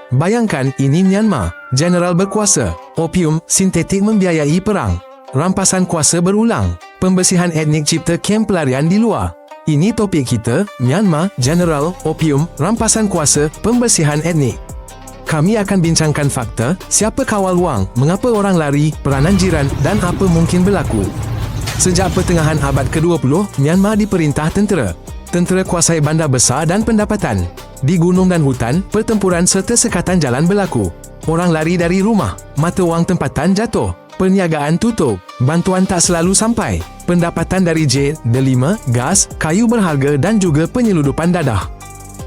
Bayangkan ini Myanmar. Jeneral berkuasa, opium sintetik membiayai perang, rampasan kuasa berulang, pembersihan etnik cipta kem pelarian di luar. Ini topik kita, Myanmar, Jeneral, opium, rampasan kuasa, pembersihan etnik. Kami akan bincangkan fakta, siapa kawal wang, mengapa orang lari, peranan jiran dan apa mungkin berlaku. Sejak pertengahan abad ke-20, Myanmar diperintah tentera. Tentera kuasai bandar besar dan pendapatan. Di gunung dan hutan, pertempuran serta sekatan jalan berlaku. Orang lari dari rumah, mata wang tempatan jatuh, perniagaan tutup, bantuan tak selalu sampai, pendapatan dari jet, delima, gas, kayu berharga dan juga penyeludupan dadah.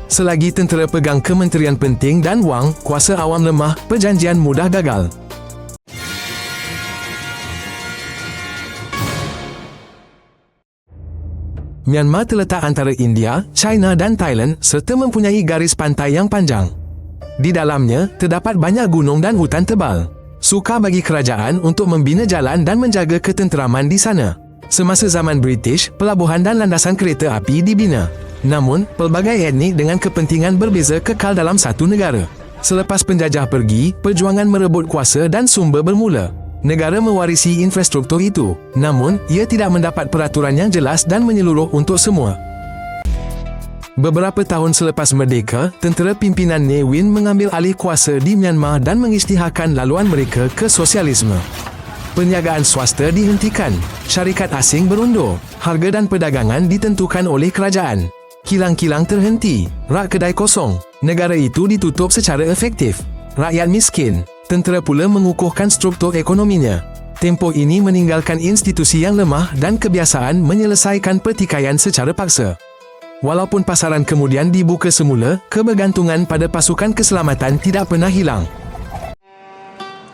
Selagi tentera pegang kementerian penting dan wang, kuasa awam lemah, perjanjian mudah gagal. Myanmar terletak antara India, China dan Thailand serta mempunyai garis pantai yang panjang. Di dalamnya, terdapat banyak gunung dan hutan tebal. Sukar bagi kerajaan untuk membina jalan dan menjaga ketenteraman di sana. Semasa zaman British, pelabuhan dan landasan kereta api dibina. Namun, pelbagai etnik dengan kepentingan berbeza kekal dalam satu negara. Selepas penjajah pergi, perjuangan merebut kuasa dan sumber bermula. Negara mewarisi infrastruktur itu, namun ia tidak mendapat peraturan yang jelas dan menyeluruh untuk semua. Beberapa tahun selepas merdeka, tentera pimpinan Ne Win mengambil alih kuasa di Myanmar dan mengisytiharkan laluan mereka ke sosialisme. Perniagaan swasta dihentikan, syarikat asing berundur, harga dan perdagangan ditentukan oleh kerajaan. Kilang-kilang terhenti, rak kedai kosong, negara itu ditutup secara efektif. Rakyat miskin, tentera pula mengukuhkan struktur ekonominya. Tempoh ini meninggalkan institusi yang lemah dan kebiasaan menyelesaikan pertikaian secara paksa. Walaupun pasaran kemudian dibuka semula, kebergantungan pada pasukan keselamatan tidak pernah hilang.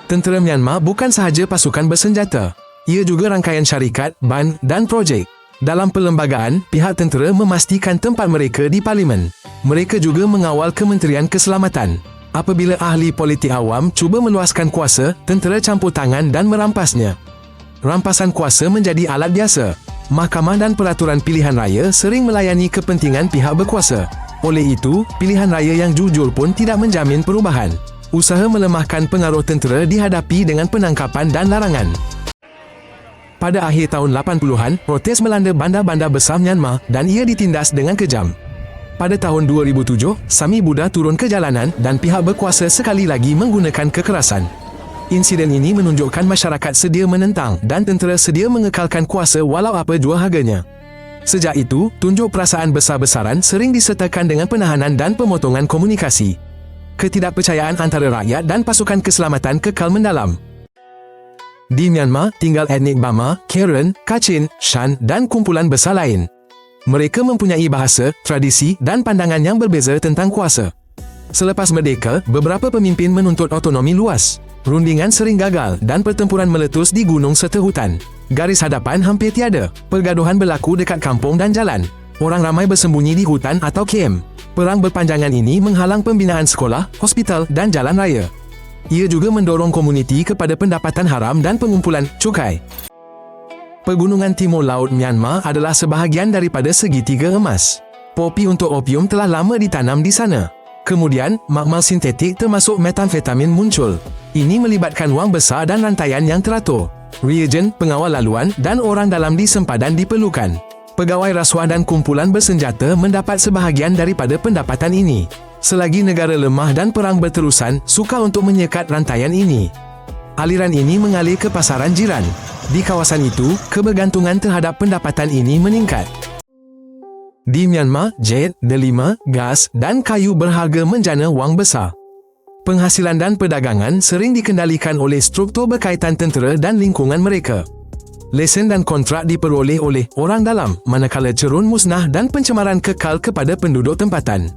Tentera Myanmar bukan sahaja pasukan bersenjata. Ia juga rangkaian syarikat, ban dan projek. Dalam perlembagaan, pihak tentera memastikan tempat mereka di parlimen. Mereka juga mengawal Kementerian Keselamatan. Apabila ahli politik awam cuba meluaskan kuasa, tentera campur tangan dan merampasnya. Rampasan kuasa menjadi alat biasa. Mahkamah dan peraturan pilihan raya sering melayani kepentingan pihak berkuasa. Oleh itu, pilihan raya yang jujur pun tidak menjamin perubahan. Usaha melemahkan pengaruh tentera dihadapi dengan penangkapan dan larangan. Pada akhir tahun 80-an, protes melanda bandar-bandar besar Myanmar dan ia ditindas dengan kejam. Pada tahun 2007, Sami Buddha turun ke jalanan dan pihak berkuasa sekali lagi menggunakan kekerasan. Insiden ini menunjukkan masyarakat sedia menentang dan tentera sedia mengekalkan kuasa walau apa jua harganya. Sejak itu, tunjuk perasaan besar-besaran sering disertakan dengan penahanan dan pemotongan komunikasi. Ketidakpercayaan antara rakyat dan pasukan keselamatan kekal mendalam. Di Myanmar, tinggal etnik Bama, Karen, Kachin, Shan dan kumpulan besar lain. Mereka mempunyai bahasa, tradisi dan pandangan yang berbeza tentang kuasa. Selepas merdeka, beberapa pemimpin menuntut otonomi luas. Rundingan sering gagal dan pertempuran meletus di gunung serta hutan. Garis hadapan hampir tiada. Pergaduhan berlaku dekat kampung dan jalan. Orang ramai bersembunyi di hutan atau kem. Perang berpanjangan ini menghalang pembinaan sekolah, hospital dan jalan raya. Ia juga mendorong komuniti kepada pendapatan haram dan pengumpulan cukai. Pegunungan Timur Laut Myanmar adalah sebahagian daripada segitiga emas. Popi untuk opium telah lama ditanam di sana. Kemudian, makmal sintetik termasuk metamfetamin muncul. Ini melibatkan wang besar dan rantaian yang teratur. Reagen, pengawal laluan dan orang dalam di sempadan diperlukan. Pegawai rasuah dan kumpulan bersenjata mendapat sebahagian daripada pendapatan ini. Selagi negara lemah dan perang berterusan, sukar untuk menyekat rantaian ini. Aliran ini mengalir ke pasaran jiran. Di kawasan itu, kebergantungan terhadap pendapatan ini meningkat. Di Myanmar, jet, delima, gas dan kayu berharga menjana wang besar. Penghasilan dan perdagangan sering dikendalikan oleh struktur berkaitan tentera dan lingkungan mereka. Lesen dan kontrak diperoleh oleh orang dalam, manakala cerun musnah dan pencemaran kekal kepada penduduk tempatan.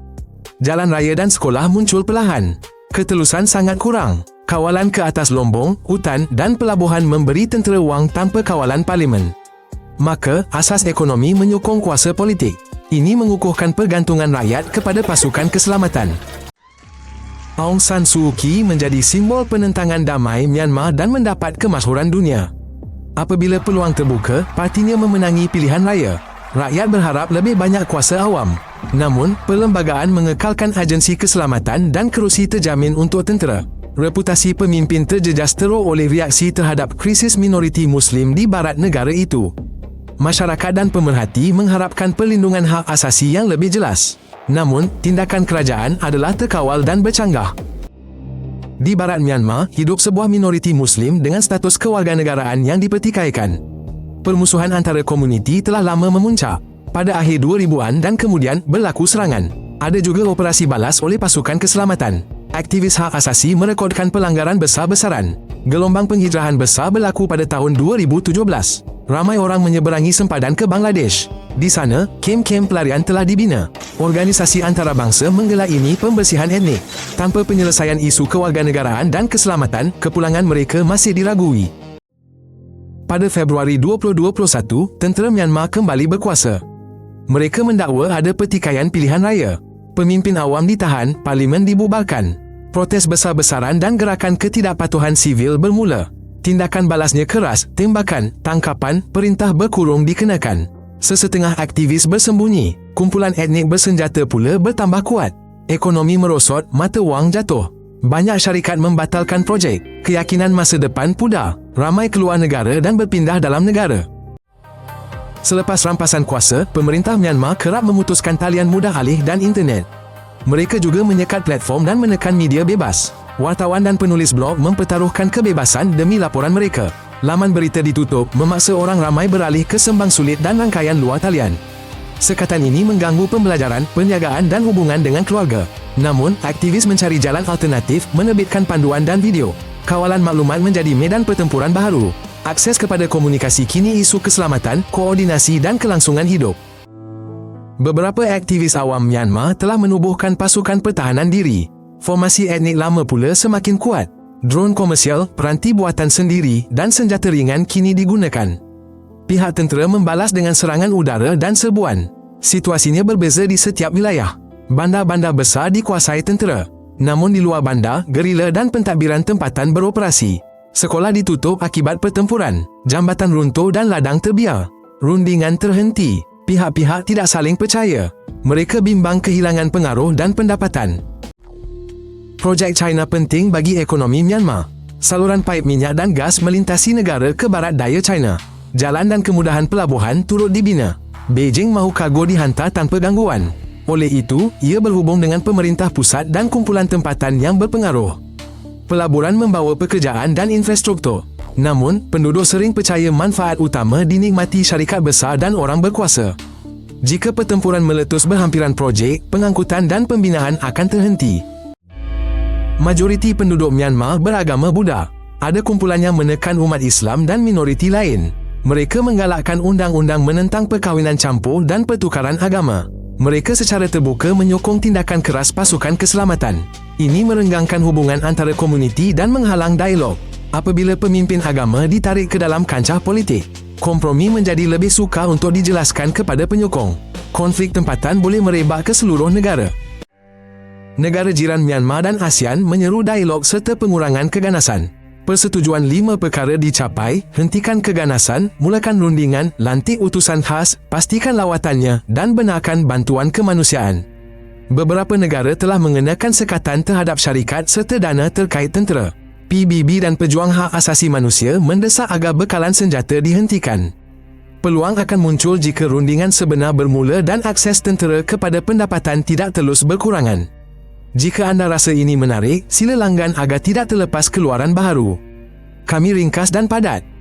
Jalan raya dan sekolah muncul perlahan. Ketelusan sangat kurang. Kawalan ke atas lombong, hutan dan pelabuhan memberi tentera wang tanpa kawalan parlimen. Maka, asas ekonomi menyokong kuasa politik. Ini mengukuhkan pergantungan rakyat kepada pasukan keselamatan. Aung San Suu Kyi menjadi simbol penentangan damai Myanmar dan mendapat kemasyhuran dunia. Apabila peluang terbuka, partinya memenangi pilihan raya. Rakyat berharap lebih banyak kuasa awam. Namun, perlembagaan mengekalkan agensi keselamatan dan kerusi terjamin untuk tentera. Reputasi pemimpin terjejas teruk oleh reaksi terhadap krisis minoriti Muslim di barat negara itu. Masyarakat dan pemerhati mengharapkan perlindungan hak asasi yang lebih jelas. Namun, tindakan kerajaan adalah terkawal dan bercanggah. Di barat Myanmar, hidup sebuah minoriti Muslim dengan status kewarganegaraan yang dipertikaikan. Permusuhan antara komuniti telah lama memuncak. Pada akhir 2000-an dan kemudian berlaku serangan. Ada juga operasi balas oleh pasukan keselamatan. Aktivis hak asasi merekodkan pelanggaran besar-besaran. Gelombang penghijrahan besar berlaku pada tahun 2017. Ramai orang menyeberangi sempadan ke Bangladesh. Di sana, kem-kem pelarian telah dibina. Organisasi antarabangsa menggelar ini pembersihan etnik. Tanpa penyelesaian isu kewarganegaraan dan keselamatan, kepulangan mereka masih diragui. Pada Februari 2021, tentera Myanmar kembali berkuasa. Mereka mendakwa ada pertikaian pilihan raya. Pemimpin awam ditahan, parlimen dibubarkan. Protes besar-besaran dan gerakan ketidakpatuhan sivil bermula. Tindakan balasnya keras, tembakan, tangkapan, perintah berkurung dikenakan. Sesetengah aktivis bersembunyi. Kumpulan etnik bersenjata pula bertambah kuat. Ekonomi merosot, mata wang jatuh. Banyak syarikat membatalkan projek. Keyakinan masa depan pudar. Ramai keluar negara dan berpindah dalam negara. Selepas rampasan kuasa, pemerintah Myanmar kerap memutuskan talian mudah alih dan internet. Mereka juga menyekat platform dan menekan media bebas. Wartawan dan penulis blog mempertaruhkan kebebasan demi laporan mereka. Laman berita ditutup, memaksa orang ramai beralih ke sembang sulit dan rangkaian luar talian. Sekatan ini mengganggu pembelajaran, perniagaan dan hubungan dengan keluarga. Namun, aktivis mencari jalan alternatif, menerbitkan panduan dan video. Kawalan maklumat menjadi medan pertempuran baharu. Akses kepada komunikasi kini isu keselamatan, koordinasi dan kelangsungan hidup. Beberapa aktivis awam Myanmar telah menubuhkan pasukan pertahanan diri. Formasi etnik lama pula semakin kuat. Drone komersial, peranti buatan sendiri dan senjata ringan kini digunakan. Pihak tentera membalas dengan serangan udara dan serbuan. Situasinya berbeza di setiap wilayah. Bandar-bandar besar dikuasai tentera. Namun di luar bandar, gerila dan pentadbiran tempatan beroperasi. Sekolah ditutup akibat pertempuran. Jambatan runtuh dan ladang terbiar. Rundingan terhenti. Pihak-pihak tidak saling percaya. Mereka bimbang kehilangan pengaruh dan pendapatan. Projek China penting bagi ekonomi Myanmar. Saluran paip minyak dan gas melintasi negara ke barat daya China. Jalan dan kemudahan pelabuhan turut dibina. Beijing mahu kargo dihantar tanpa gangguan. Oleh itu, ia berhubung dengan pemerintah pusat dan kumpulan tempatan yang berpengaruh. Pelaburan membawa pekerjaan dan infrastruktur. Namun, penduduk sering percaya manfaat utama dinikmati syarikat besar dan orang berkuasa. Jika pertempuran meletus berhampiran projek, pengangkutan dan pembinaan akan terhenti. Majoriti penduduk Myanmar beragama Buddha. Ada kumpulan yang menekan umat Islam dan minoriti lain. Mereka menggalakkan undang-undang menentang perkahwinan campur dan pertukaran agama. Mereka secara terbuka menyokong tindakan keras pasukan keselamatan. Ini merenggangkan hubungan antara komuniti dan menghalang dialog. Apabila pemimpin agama ditarik ke dalam kancah politik, kompromi menjadi lebih sukar untuk dijelaskan kepada penyokong. Konflik tempatan boleh merebak ke seluruh negara. Negara jiran Myanmar dan ASEAN menyeru dialog serta pengurangan keganasan. Persetujuan 5 perkara dicapai, hentikan keganasan, mulakan rundingan, lantik utusan khas, pastikan lawatannya dan benarkan bantuan kemanusiaan. Beberapa negara telah mengenakan sekatan terhadap syarikat serta dana terkait tentera. PBB dan pejuang hak asasi manusia mendesak agar bekalan senjata dihentikan. Peluang akan muncul jika rundingan sebenar bermula dan akses tentera kepada pendapatan tidak terus berkurangan. Jika anda rasa ini menarik, sila langgan agar tidak terlepas keluaran baharu. Kami ringkas dan padat.